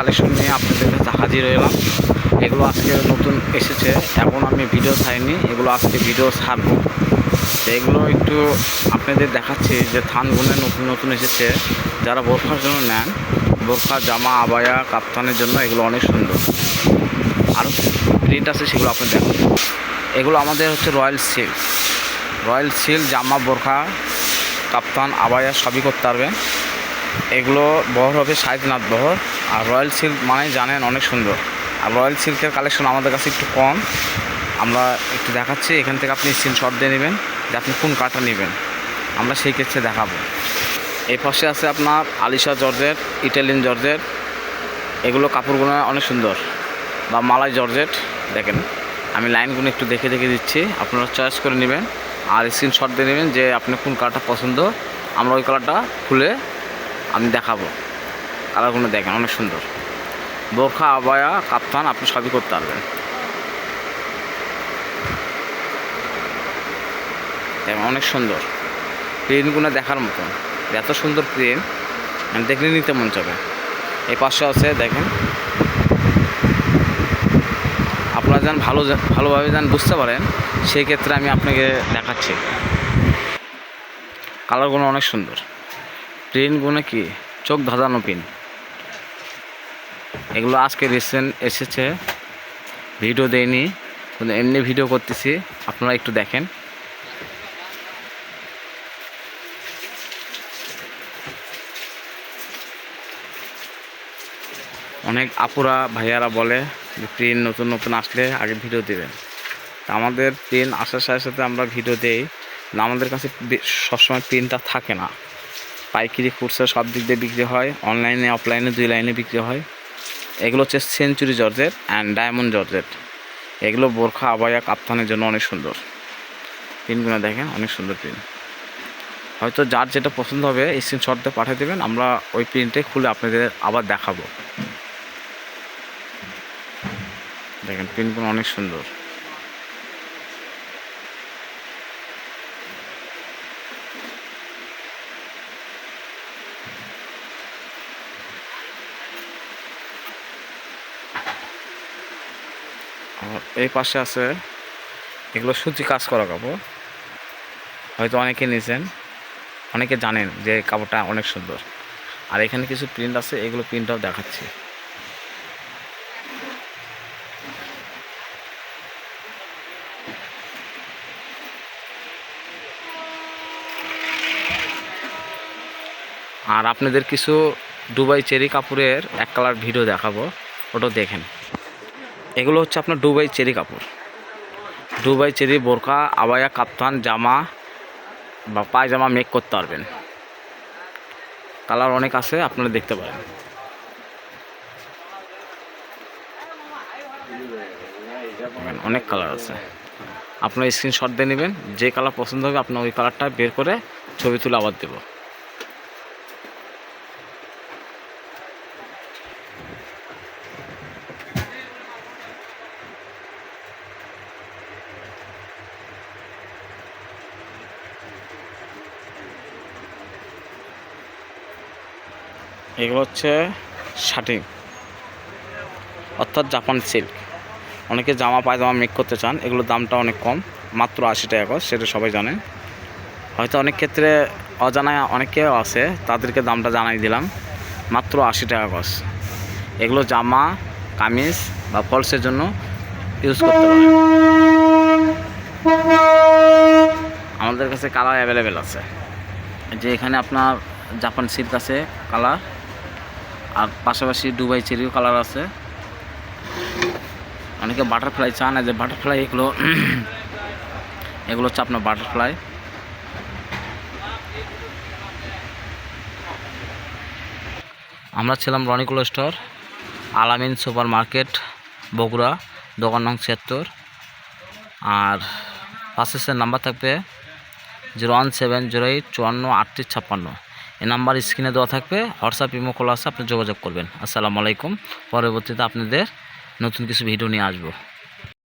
Collection নিয়ে আপনাদের কাছে হাজির হলাম। এগুলো আজকে নতুন এসেছে, এখন আমি ভিডিও ছাড়িনি, এগুলো আজকে ভিডিও ছাড়বো। তো এগুলো একটু আপনাদের দেখাচ্ছি যে থানগুনে নতুন নতুন এসেছে। যারা বোরখার জন্য নেন, বোরখা, জামা, আবায়া, কাপ্তানের জন্য এগুলো অনেক সুন্দর। আরও প্রিন্ট আছে সেগুলো আপনি দেখুন। এগুলো আমাদের হচ্ছে রয়্যাল সিল্ক জামা, বোরখা, কাপ্তান, আবায়া সবই করতে পারবেন। এগুলো বহর হবে সাইদনাথ বহর। আর রয়্যাল সিল্ক মানে জানেন অনেক সুন্দর। আর রয়্যাল সিল্কের কালেকশন আমাদের কাছে একটু কম, আমরা একটু দেখাচ্ছি। এখান থেকে আপনি স্ক্রিনশট দিয়ে নেবেন যে আপনি কোন কাটা নেবেন, আমরা সেই ক্ষেত্রে দেখাবো। এই পাশে আছে আপনার আলিশা জর্জেট, ইটালিয়ান জর্জেট। এগুলো কাপড়গুলো অনেক সুন্দর, বা মালাই জর্জেট। দেখেন আমি লাইনগুলো একটু দেখে দেখে দিচ্ছি, আপনারা চয়েস করে নেবেন আর স্ক্রিনশট দিয়ে নেবেন যে আপনি কোন কালারটা পছন্দ। আমরা ওই কালারটা খুলে আমি দেখাবো। কালারগুলো দেখেন অনেক সুন্দর। বোরখা, আবায়া, কাপ্তান আপনি সবই করতে পারবেন। দেখেন অনেক সুন্দর প্রিন্টগুলো, দেখার মতন। এত সুন্দর প্রিন্ট মানে দেখলে নিতে মন চাবে। এই পাশে আছে দেখেন, আপনারা যেন ভালোভাবে যেন বুঝতে পারেন সেই ক্ষেত্রে আমি আপনাকে দেখাচ্ছি। কালারগুলো অনেক সুন্দর, প্রিন্টগুলো কি চোখ ধাঁধানো প্রিন্ট। এগুলো আজকে রিসেন্ট এসেছে, ভিডিও দেয়নি, কিন্তু এমনি ভিডিও করতেছি, আপনারা একটু দেখেন। অনেক আপুরা ভাইয়ারা বলে যে প্রিন্ট নতুন নতুন আসলে আগে ভিডিও দেবেন। তা আমাদের প্রিন্ট আসার সাথে সাথে আমরা ভিডিও দেই, না আমাদের কাছে সবসময় প্রিন্টটা থাকে না। পাইকারি, খুচরা সব দিক দিয়ে বিক্রি হয়, অনলাইনে অফলাইনে দুই লাইনে বিক্রি হয়। এগুলো হচ্ছে century georgette and diamond georgette. এগুলো বোরখা, আবায়া, কাপ্তানের জন্য অনেক সুন্দর। প্রিন্টগুলো দেখেন অনেক সুন্দর প্রিন্ট। হয়তো যার যেটা পছন্দ হবে স্ক্রিনশট দিয়ে পাঠিয়ে দেবেন, আমরা ওই প্রিন্টে খুলে আপনাদের আবার দেখাবো। দেখেন প্রিন্টগুলো অনেক সুন্দর। আর এই পাশে আছে এগুলো সুতি কাজ করা কাপড়, হয়তো অনেকে নিয়েছেন, অনেকে জানেন যে কাপড়টা অনেক সুন্দর। আর এখানে কিছু প্রিন্ট আছে, এগুলো প্রিন্টটাও দেখাচ্ছি। আর আপনাদের কিছু দুবাই চেরি কাপড়ের এক কালার ভিডিও দেখাবো, ওটাও দেখেন। এগুলো হচ্ছে আপনার দুবাই চেরি কাপড়, দুবাই চেরি বোরকা, আবায়া, কাপ্তান, জামা বা পায়জামা মেক করতে পারবেন। কালার অনেক আছে, আপনারা দেখতে পারেন। অনেক কালার আছে, আপনারা স্ক্রিনশট দিয়ে নেবেন, যে কালার পছন্দ হবে আপনার ওই কালারটা বের করে ছবি তুলে আবার দেব। এগুলো হচ্ছে শাটিং, অর্থাৎ জাপান সিল্ক। অনেকে জামা পায়জামা মেক করতে চান, এগুলোর দামটা অনেক কম, মাত্র 80 টাকা গজ, সেটা সবাই জানেন। হয়তো অনেক ক্ষেত্রে অজানা অনেকেও আছে, তাদেরকে দামটা জানাই দিলাম, মাত্র 80 টাকা গজ। এগুলো জামা, কামিজ বা ফলসের জন্য ইউজ করতে পারেন। আমাদের কাছে কালার অ্যাভেলেবেল আছে, যে এখানে আপনার জাপান সিল্ক আছে কালার, আর পাশাপাশি দুবাই চেরিও কালার আছে। অনেকে বাটারফ্লাই চান, যে বাটারফ্লাই এগুলো হচ্ছে আপনার বাটারফ্লাই। আমরা ছিলাম রনিকুল স্টোর, আলামিন সুপার মার্কেট, বগুড়া, দোকান নং 76। আর পাশের নাম্বার থাকবে 01708 54 38 56। এই নাম্বার স্ক্রিনে দেওয়া থাকবে, হোয়াটসঅ্যাপ ইমো খোলা আছে, আপনি যোগাযোগ করবেন। আসসালামু আলাইকুম। পরবর্তীতে আপনাদের নতুন কিছু ভিডিও নিয়ে আসবো।